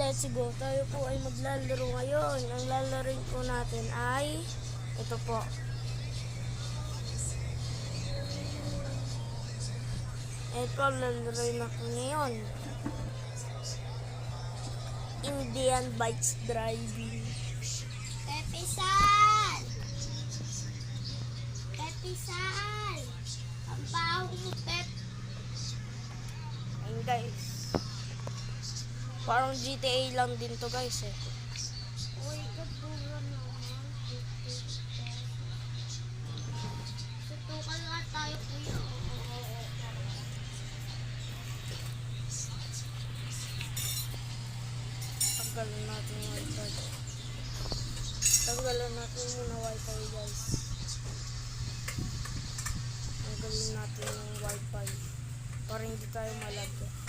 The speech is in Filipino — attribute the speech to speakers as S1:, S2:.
S1: let's go. Tayo po ay maglalaro ngayon. Ang lalaroin po natin ay ito po. Ito ang lalaroin natin ngayon. Indian Bikes Driving.
S2: Pepisal! Pepisal! Ang baho mo, Pep.
S1: Ayun guys. Parang GTA lang din to guys eh.
S2: Uy, katura naman. Sutukan nga tayo, kuya.
S1: Tanggalan natin yung wifi. Tanggalan natin muna wifi guys. Tanggalin natin yung wifi para hindi tayo malag.